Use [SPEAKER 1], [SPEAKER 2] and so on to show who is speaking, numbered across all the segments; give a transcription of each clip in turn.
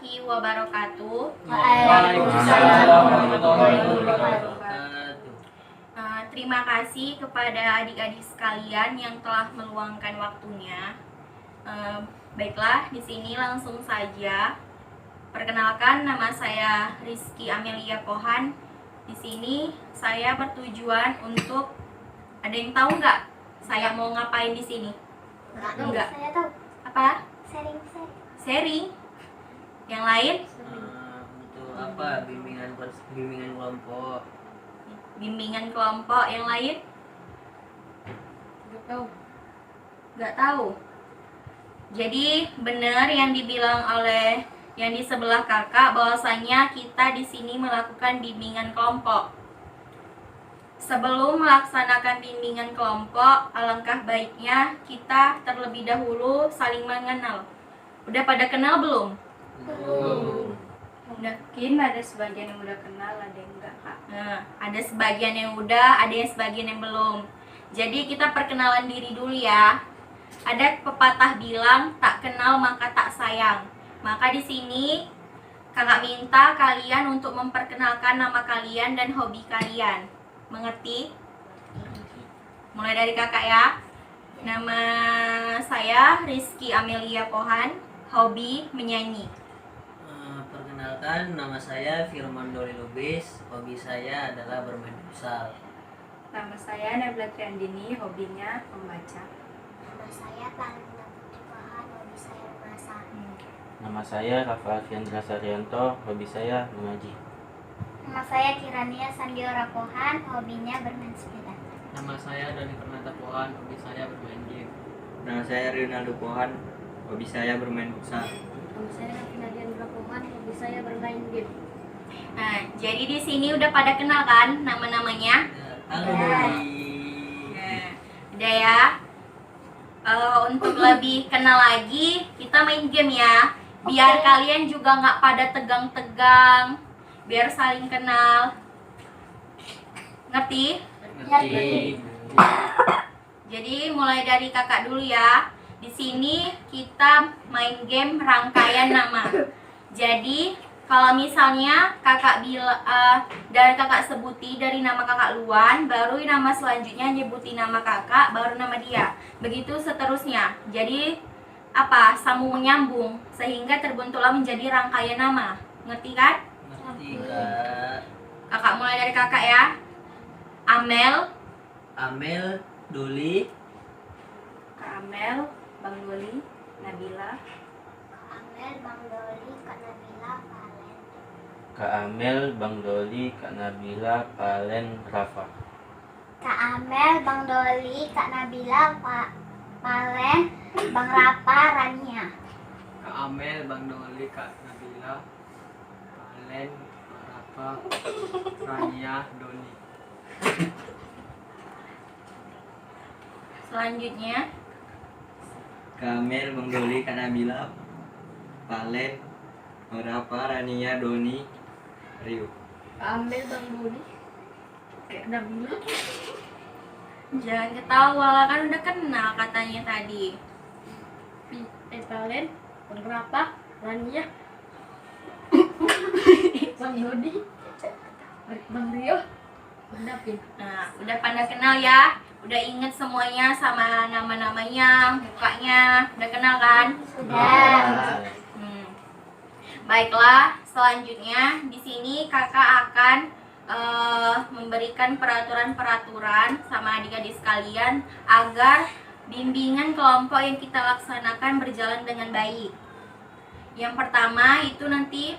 [SPEAKER 1] warahmatullahi wabarakatuh.
[SPEAKER 2] Waalaikumsalam warahmatullahi wabarakatuh.
[SPEAKER 1] Terima kasih kepada adik-adik sekalian yang telah meluangkan waktunya. Baiklah, di sini langsung saja. Perkenalkan, nama saya Rizky Amelia Pohan. Di sini saya bertujuan untuk, ada yang tahu nggak saya mau ngapain di sini? Enggak.
[SPEAKER 3] Saya tahu.
[SPEAKER 1] Apa?
[SPEAKER 3] Sharing.
[SPEAKER 1] Sharing. Yang lain?
[SPEAKER 2] Untuk apa? Bimbingan kelompok.
[SPEAKER 1] Bimbingan kelompok. Yang lain? Nggak tahu. Jadi benar yang dibilang oleh yang di sebelah kakak, bahwasanya kita di sini melakukan bimbingan kelompok. Sebelum melaksanakan bimbingan kelompok, alangkah baiknya kita terlebih dahulu saling mengenal. Udah pada kenal belum?
[SPEAKER 4] Mungkin ada sebagian yang udah kenal, ada yang enggak, Kak.
[SPEAKER 1] Nah, ada sebagian yang udah, ada yang sebagian yang belum. Jadi kita perkenalan diri dulu ya. Ada pepatah bilang, tak kenal maka tak sayang. Maka di sini kakak minta kalian untuk memperkenalkan nama kalian dan hobi kalian. Mengerti? Mulai dari kakak ya. Nama saya Rizky Amelia Pohan, hobi menyanyi.
[SPEAKER 2] Perkenalkan, nama saya Firman Doli Lubis. Hobi saya adalah bermain futsal.
[SPEAKER 4] Nama saya Nabila Triandini, hobinya membaca.
[SPEAKER 3] Nama saya Talina Putri Pohan, hobi saya memasak.
[SPEAKER 5] Nama saya Rafa Alfiandra Saryanto, hobi saya mengaji.
[SPEAKER 3] Nama saya Kirania Sandiora Pohan, hobinya bermain sepeda.
[SPEAKER 6] Nama saya Doni Pernata Pohan, hobi saya bermain game.
[SPEAKER 7] Nama saya Rinaldo Pohan, hobi saya bermain futsal.
[SPEAKER 4] Nama saya Rafina Diandra Pohan, hobi saya bermain game.
[SPEAKER 1] Nah, jadi di sini udah pada kenal kan nama-namanya?
[SPEAKER 2] Halo
[SPEAKER 3] Ya.
[SPEAKER 2] Doli.
[SPEAKER 1] Nah, udah ya. Untuk lebih kenal lagi, kita main game ya. Biar kalian juga nggak pada tegang-tegang, biar saling kenal. Ngerti?
[SPEAKER 2] Ngerti.
[SPEAKER 1] Jadi mulai dari kakak dulu ya. Di sini kita main game rangkaian nama. Jadi kalau misalnya kakak dari kakak sebuti dari nama kakak Luan, baru nama selanjutnya nyebuti nama kakak, baru nama dia. Begitu seterusnya. Jadi apa? Sambung menyambung sehingga terbentuklah menjadi rangkaian nama. Ngerti kan?
[SPEAKER 2] Ngerti Kak.
[SPEAKER 1] Kakak mulai dari kakak ya.
[SPEAKER 2] Amel, Doli,
[SPEAKER 4] Kak Amel, Bang Doli, Nabila.
[SPEAKER 3] Amel, Bang Doli, Kak Nabila, Valen.
[SPEAKER 5] Kak Amel, Bang Doli, Kak Nabila, Valen, Rafa.
[SPEAKER 3] Kak Amel, Bang Doli, Kak Nabila, Valen, Bang Rapa, Rania.
[SPEAKER 6] Kak Amel, Bang Doli, Kak Nabila, Valen, Rafa, Rania, Doni.
[SPEAKER 1] Selanjutnya
[SPEAKER 7] Kamel, Bang Doli, Kak Nabila, Valen, Rafa, Rania, Doni, Rio.
[SPEAKER 4] Kak Amel, Bang Doli, Kak Nabila.
[SPEAKER 1] jangan ketawa lah, kan udah kenal katanya tadi.
[SPEAKER 4] Valen, Bang Rapa, Rania, Bang Dodi, Bang Rio, Bang David.
[SPEAKER 1] Nah, udah pada kenal ya? Udah inget semuanya sama nama-namanya, mukanya, udah kenal kan?
[SPEAKER 3] Sudah.
[SPEAKER 1] Baiklah, selanjutnya di sini kakak akan memberikan peraturan-peraturan sama adik-adik sekalian agar bimbingan kelompok yang kita laksanakan berjalan dengan baik. Yang pertama itu nanti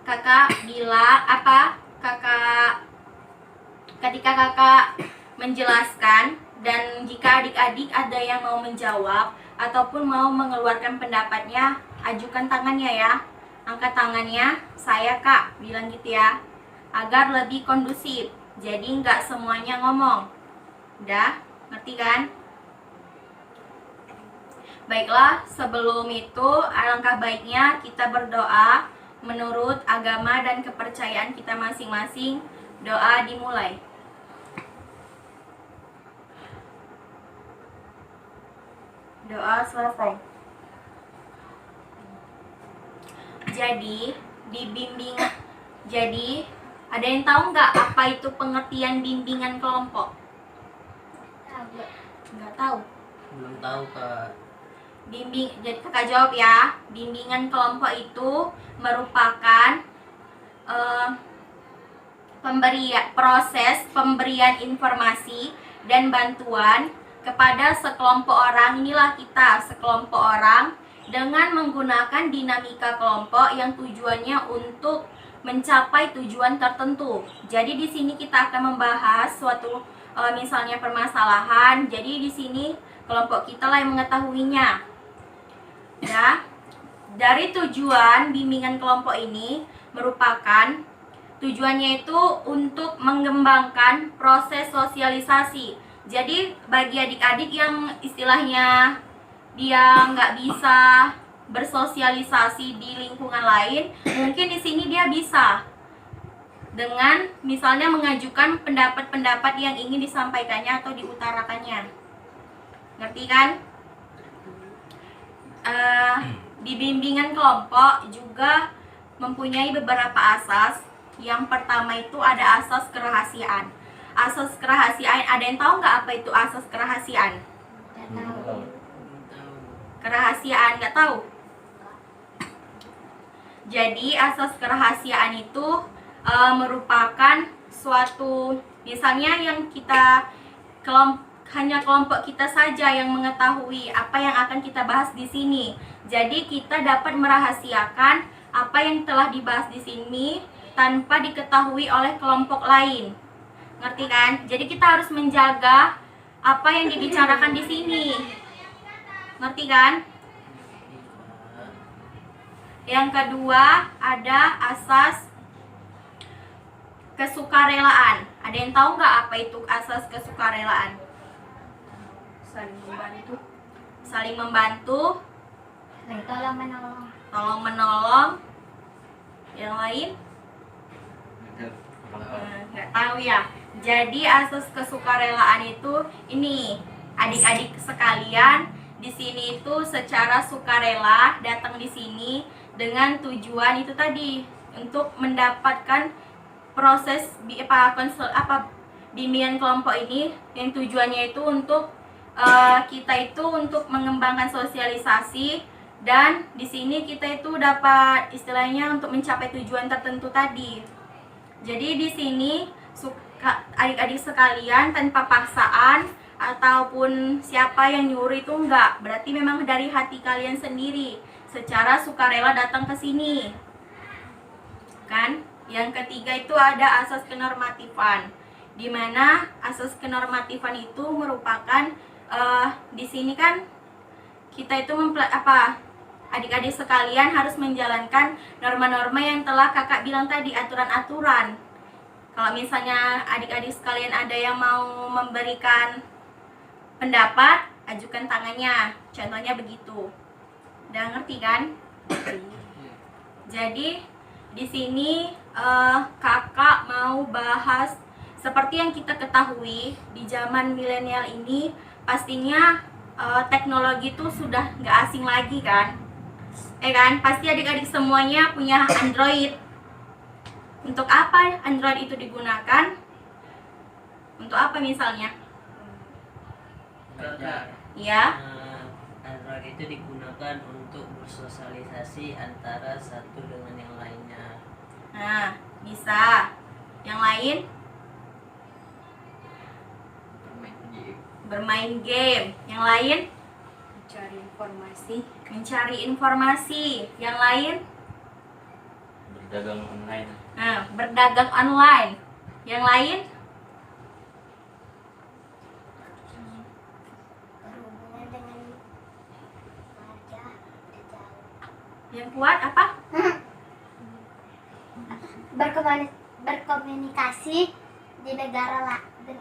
[SPEAKER 1] kakak bilang ketika kakak menjelaskan, dan jika adik-adik ada yang mau menjawab ataupun mau mengeluarkan pendapatnya, ajukan tangannya ya. Angkat tangannya, saya Kak, bilang gitu ya, agar lebih kondusif. Jadi nggak semuanya ngomong. Udah, ngerti kan? Baiklah, sebelum itu alangkah baiknya kita berdoa menurut agama dan kepercayaan kita masing-masing. Doa dimulai. Doa selesai. Jadi ada yang tahu nggak apa itu pengertian bimbingan kelompok? Nggak tahu.
[SPEAKER 2] Belum tahu Kak.
[SPEAKER 1] Jadi kakak jawab ya. Bimbingan kelompok itu merupakan proses pemberian informasi dan bantuan kepada sekelompok orang. Inilah kita, sekelompok orang, dengan menggunakan dinamika kelompok yang tujuannya untuk mencapai tujuan tertentu. Jadi di sini kita akan membahas suatu misalnya permasalahan. Jadi di sini kelompok kita lah yang mengetahuinya. Ya. Dari tujuan bimbingan kelompok ini merupakan tujuannya itu untuk mengembangkan proses sosialisasi. Jadi bagi adik-adik yang istilahnya dia nggak bisa bersosialisasi di lingkungan lain, mungkin di sini dia bisa dengan misalnya mengajukan pendapat-pendapat yang ingin disampaikannya atau diutarakannya. Ngerti kan? Di bimbingan kelompok juga mempunyai beberapa asas. Yang pertama itu ada asas kerahasiaan. Asas kerahasiaan, ada yang tahu nggak apa itu asas kerahasiaan? Kerahasiaan nggak tahu? Jadi asas kerahasiaan itu merupakan suatu, misalnya yang kita hanya kelompok kita saja yang mengetahui apa yang akan kita bahas di sini. Jadi kita dapat merahasiakan apa yang telah dibahas di sini tanpa diketahui oleh kelompok lain. Ngerti kan? Jadi kita harus menjaga apa yang dibicarakan di sini. Ngerti kan? Yang kedua ada asas kesukarelaan. Ada yang tahu nggak apa itu asas kesukarelaan?
[SPEAKER 4] Saling membantu.
[SPEAKER 1] Saling membantu,
[SPEAKER 3] Tolong menolong.
[SPEAKER 1] tolong menolong. Yang lain? Nggak tahu ya. Jadi asas kesukarelaan itu ini, adik-adik sekalian, di sini itu secara sukarela datang di sini dengan tujuan itu tadi untuk mendapatkan proses bimbingan kelompok ini yang tujuannya itu untuk kita itu untuk mengembangkan sosialisasi, dan di sini kita itu dapat istilahnya untuk mencapai tujuan tertentu tadi. Jadi di sini adik-adik sekalian tanpa paksaan ataupun siapa yang nyuruh itu enggak, berarti memang dari hati kalian sendiri secara sukarela datang ke sini. Kan? Yang ketiga itu ada asas kenormatifan. Di mana asas kenormatifan itu merupakan di sini kan kita itu adik-adik sekalian harus menjalankan norma-norma yang telah kakak bilang tadi, aturan-aturan. Kalau misalnya adik-adik sekalian ada yang mau memberikan pendapat, ajukan tangannya. Contohnya begitu. Udah ngerti kan? Jadi di sini kakak mau bahas seperti yang kita ketahui di zaman milenial ini, pastinya teknologi itu sudah nggak asing lagi kan? Kan? Pasti adik-adik semuanya punya Android. Untuk apa Android itu digunakan? Untuk apa misalnya? Ya.
[SPEAKER 2] Android itu digunakan untuk bersosialisasi antara satu dengan yang lainnya.
[SPEAKER 1] Nah, bisa. Yang lain? Bermain game. Yang lain?
[SPEAKER 4] Mencari informasi.
[SPEAKER 1] Mencari informasi. Yang lain?
[SPEAKER 5] Berdagang online.
[SPEAKER 1] Nah, berdagang online. Yang lain?
[SPEAKER 3] Berhubungan dengan warga jauh.
[SPEAKER 1] Yang kuat apa?
[SPEAKER 3] Berkomunikasi di negara lain.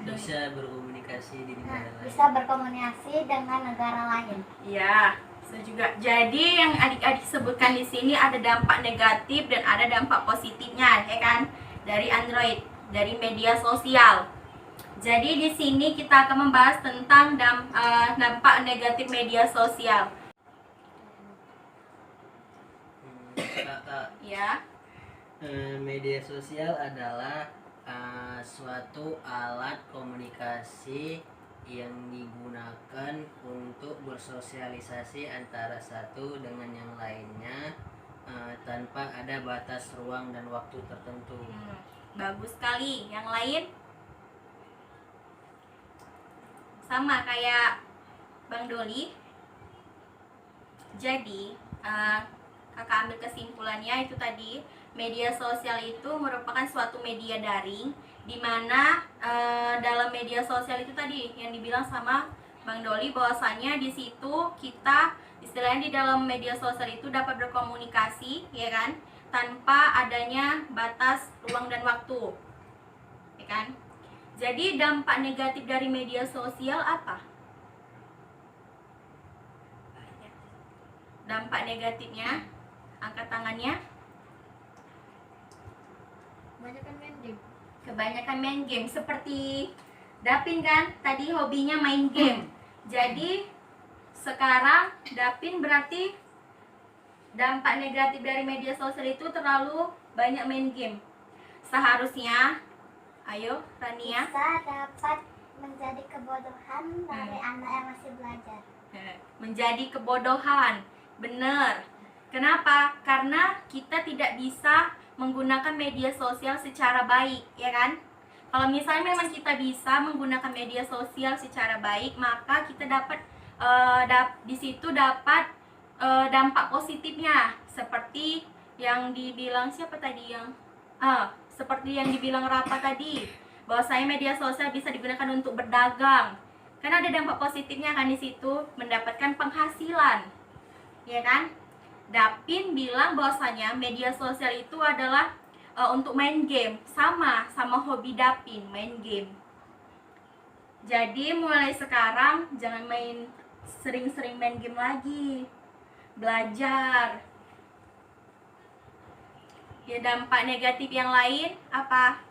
[SPEAKER 2] Bisa berkomunikasi di negara lain.
[SPEAKER 3] Bisa berkomunikasi dengan negara lain.
[SPEAKER 1] Iya, bisa juga. Jadi yang adik-adik sebutkan di sini ada dampak negatif dan ada dampak positifnya, ya kan? Dari Android, dari media sosial. Jadi di sini kita akan membahas tentang dampak negatif media sosial.
[SPEAKER 2] Kak.
[SPEAKER 1] Ya.
[SPEAKER 2] Media sosial adalah suatu alat komunikasi yang digunakan untuk bersosialisasi antara satu dengan yang lainnya tanpa ada batas ruang dan waktu tertentu.
[SPEAKER 1] Bagus sekali. Yang lain? Sama kayak Bang Doli. Jadi, kakak ambil kesimpulannya itu tadi, media sosial itu merupakan suatu media daring di mana dalam media sosial itu tadi yang dibilang sama Bang Doli bahwasanya di situ kita istilahnya di dalam media sosial itu dapat berkomunikasi, ya kan, tanpa adanya batas ruang dan waktu, ya kan. Jadi dampak negatif dari media sosial apa? Dampak negatifnya, angkat tangannya.
[SPEAKER 3] Kebanyakan main game.
[SPEAKER 1] Kebanyakan main game, seperti Dapin kan tadi hobinya main game. Jadi sekarang Dapin berarti dampak negatif dari media sosial itu terlalu banyak main game. Seharusnya, ayo Rania,
[SPEAKER 3] Bisa dapat menjadi kebodohan dari anak yang masih belajar.
[SPEAKER 1] menjadi kebodohan. Bener. Kenapa? Karena kita tidak bisa menggunakan media sosial secara baik, ya kan? Kalau misalnya memang kita bisa menggunakan media sosial secara baik, maka kita dapat di situ dapat dampak positifnya, seperti yang dibilang siapa tadi yang seperti yang dibilang Rapa tadi, bahwasanya media sosial bisa digunakan untuk berdagang. Karena ada dampak positifnya kan di situ, mendapatkan penghasilan, ya kan? Dapin bilang bahwasanya media sosial itu adalah untuk main game, sama hobi Dapin, main game. Jadi mulai sekarang jangan sering-sering main game lagi, belajar. Ya, dampak negatif yang lain apa?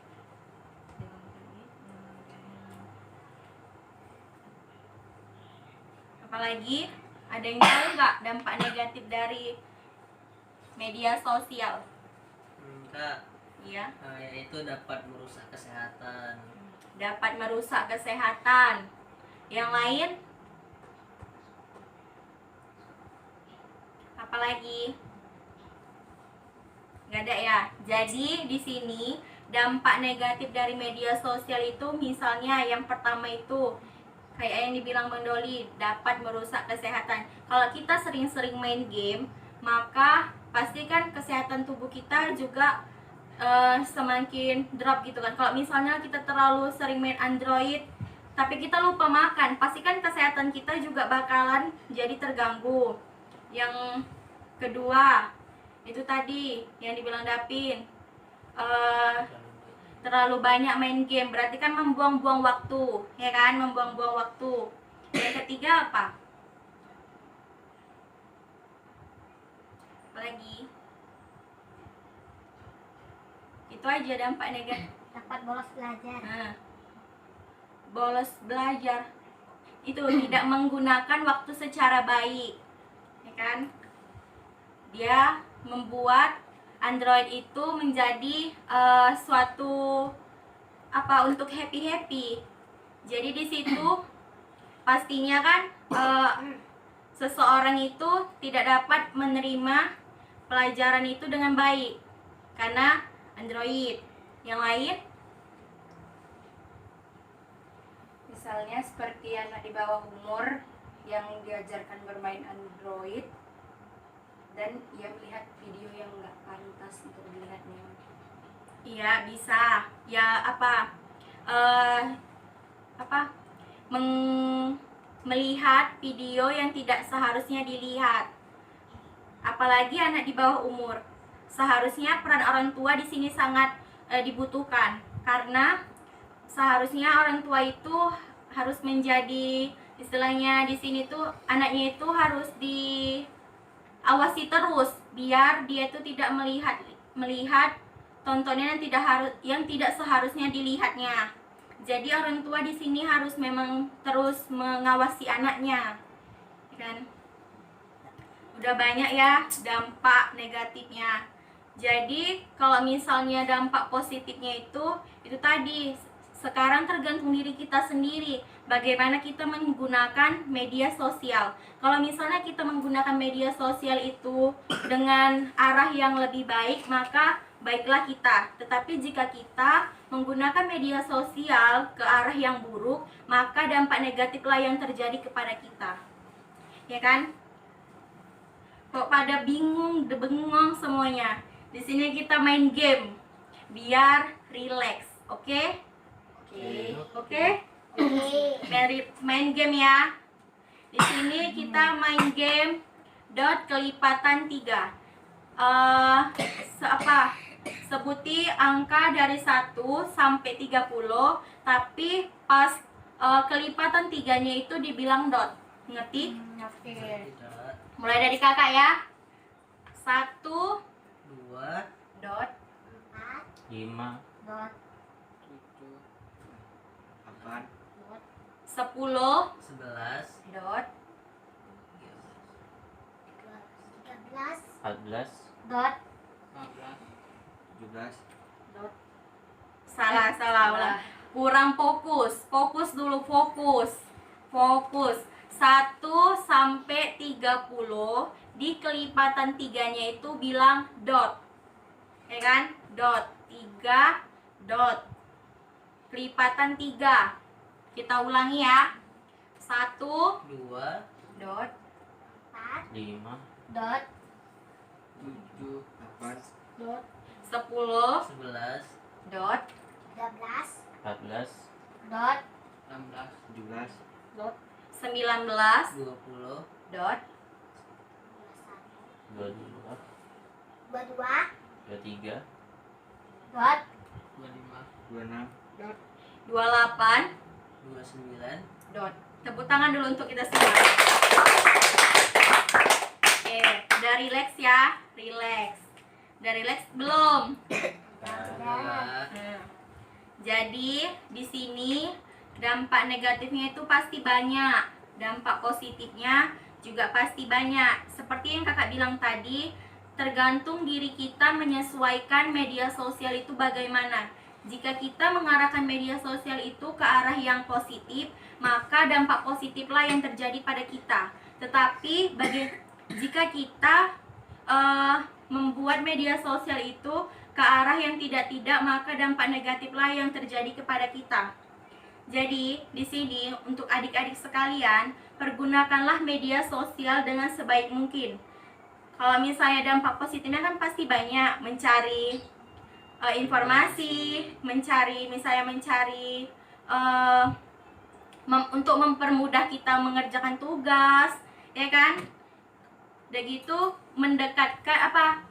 [SPEAKER 1] Apalagi? Ada yang tahu nggak dampak negatif dari media sosial?
[SPEAKER 2] Kak,
[SPEAKER 1] Iya.
[SPEAKER 2] yaitu dapat merusak kesehatan.
[SPEAKER 1] Dapat merusak kesehatan. Yang lain? Apalagi? Nggak ada ya. Jadi di sini dampak negatif dari media sosial itu misalnya yang pertama itu kayak yang dibilang Bang Doli, dapat merusak kesehatan. Kalau kita sering-sering main game, maka pasti kan kesehatan tubuh kita juga semakin drop gitu kan. Kalau misalnya kita terlalu sering main Android, tapi kita lupa makan, pasti kan kesehatan kita juga bakalan jadi terganggu. Yang kedua, itu tadi yang dibilang Dapin, terlalu banyak main game, berarti kan membuang-buang waktu, ya kan, membuang-buang waktu. Yang ketiga apa? Apalagi? Itu aja dampak negatif.
[SPEAKER 3] Dapat bolos belajar.
[SPEAKER 1] Nah, bolos belajar itu tidak menggunakan waktu secara baik, ya kan? Dia membuat Android itu menjadi suatu untuk happy. Jadi di situ pastinya kan seseorang itu tidak dapat menerima pelajaran itu dengan baik karena Android. Yang lain?
[SPEAKER 4] Misalnya seperti anak di bawah umur yang diajarkan bermain Android dan ia melihat video yang nggak pantas untuk dilihatnya.
[SPEAKER 1] Iya, bisa. Ya melihat video yang tidak seharusnya dilihat. Apalagi anak di bawah umur. Seharusnya peran orang tua di sini sangat dibutuhkan, karena seharusnya orang tua itu harus menjadi, istilahnya di sini tuh anaknya itu harus diawasi terus biar dia itu tidak melihat tontonan yang tidak seharusnya dilihatnya. Jadi orang tua di sini harus memang terus mengawasi anaknya, kan? Udah banyak ya dampak negatifnya. Jadi kalau misalnya dampak positifnya itu tadi, sekarang tergantung diri kita sendiri bagaimana kita menggunakan media sosial. Kalau misalnya kita menggunakan media sosial itu dengan arah yang lebih baik, maka baiklah kita. Tetapi jika kita menggunakan media sosial ke arah yang buruk, maka dampak negatiflah yang terjadi kepada kita. Ya kan? Kok pada bingung, bengong semuanya. Di sini kita main game biar relax, oke? Oke? Main game ya. Di sini kita main game dot kelipatan 3. Sebuti angka dari 1 sampai 30, tapi pas kelipatan 3-nya itu dibilang dot. Ngerti?
[SPEAKER 2] Tidak.
[SPEAKER 1] Mulai dari kakak ya. 1
[SPEAKER 2] 2
[SPEAKER 4] dot
[SPEAKER 5] 5,
[SPEAKER 3] dot
[SPEAKER 7] 8,
[SPEAKER 1] 10
[SPEAKER 2] 11
[SPEAKER 4] dot
[SPEAKER 3] 13
[SPEAKER 5] 14,
[SPEAKER 3] dot
[SPEAKER 7] 17,
[SPEAKER 1] salah ulang. Kurang fokus dulu, fokus 1 sampai 30 di kelipatan 3-nya itu bilang dot, ya kan? Dot 3 dot kelipatan 3. Kita ulangi ya. 1
[SPEAKER 2] 2
[SPEAKER 4] dot
[SPEAKER 5] 5,
[SPEAKER 3] dot
[SPEAKER 6] 7,
[SPEAKER 7] 8,
[SPEAKER 3] dot
[SPEAKER 1] 10
[SPEAKER 2] 11
[SPEAKER 4] dot
[SPEAKER 3] 13
[SPEAKER 5] 14,
[SPEAKER 3] dot
[SPEAKER 6] 16,
[SPEAKER 7] 17,
[SPEAKER 3] dot
[SPEAKER 1] 19
[SPEAKER 2] 20
[SPEAKER 4] dot
[SPEAKER 5] 22,
[SPEAKER 3] 22
[SPEAKER 5] 23,
[SPEAKER 3] dot
[SPEAKER 6] 25,
[SPEAKER 7] 26,
[SPEAKER 1] 28.
[SPEAKER 2] 29
[SPEAKER 4] dot.
[SPEAKER 1] Tepuk tangan dulu untuk kita semua. Oke, udah relax ya, relax. Udah relax belum?
[SPEAKER 2] Dua.
[SPEAKER 1] Jadi di sini dampak negatifnya itu pasti banyak, dampak positifnya juga pasti banyak. Seperti yang kakak bilang tadi, tergantung diri kita menyesuaikan media sosial itu bagaimana. Jika kita mengarahkan media sosial itu ke arah yang positif, maka dampak positiflah yang terjadi pada kita. Tetapi jika kita membuat media sosial itu ke arah yang tidak, maka dampak negatiflah yang terjadi kepada kita. Jadi, di sini untuk adik-adik sekalian, pergunakanlah media sosial dengan sebaik mungkin. Kalau misalnya dampak positifnya kan pasti banyak, mencari informasi, mencari untuk mempermudah kita mengerjakan tugas, ya kan? Udah gitu mendekatkan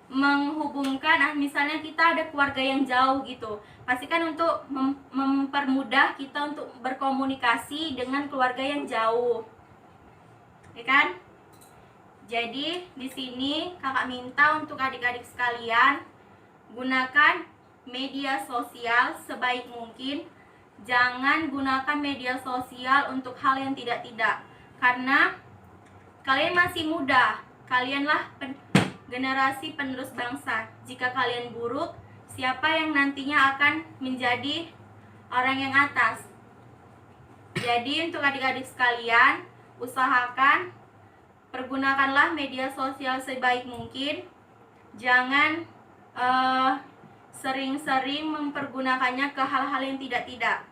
[SPEAKER 1] menghubungkan, misalnya kita ada keluarga yang jauh gitu, pastikan untuk mempermudah kita untuk berkomunikasi dengan keluarga yang jauh, ya kan? Jadi di sini kakak minta untuk adik-adik sekalian, gunakan media sosial sebaik mungkin. Jangan gunakan media sosial untuk hal yang tidak, karena kalian masih muda, kalianlah generasi penerus bangsa. Jika kalian buruk, siapa yang nantinya akan menjadi orang yang atas? Jadi untuk adik-adik sekalian, usahakan pergunakanlah media sosial sebaik mungkin. Jangan sering-sering mempergunakannya ke hal-hal yang tidak.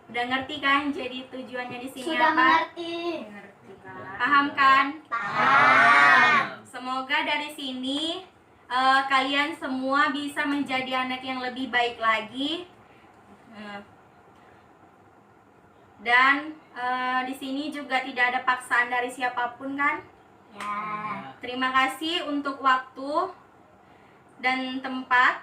[SPEAKER 1] Udah ngerti kan? Jadi tujuannya di sini
[SPEAKER 3] sudah
[SPEAKER 1] apa?
[SPEAKER 3] mengerti.
[SPEAKER 4] Ngerti kan?
[SPEAKER 1] Paham kan?
[SPEAKER 3] Paham.
[SPEAKER 1] Semoga dari sini kalian semua bisa menjadi anak yang lebih baik lagi. Dan di sini juga tidak ada paksaan dari siapapun kan?
[SPEAKER 3] Ya.
[SPEAKER 1] Terima kasih untuk waktu dan tempat.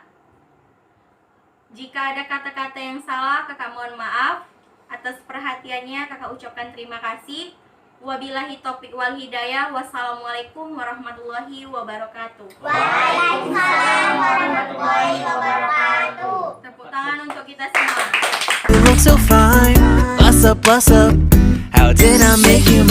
[SPEAKER 1] Jika ada kata-kata yang salah, kakak mohon maaf. Atas perhatiannya kakak ucapkan terima kasih. Wabillahi taufiq wal hidayah. Wassalamualaikum warahmatullahi wabarakatuh.
[SPEAKER 3] Waalaikumsalam warahmatullahi wabarakatuh.
[SPEAKER 1] Tepuk tangan untuk kita semua.
[SPEAKER 8] You look so fine. What's up, what's up? How Did I make you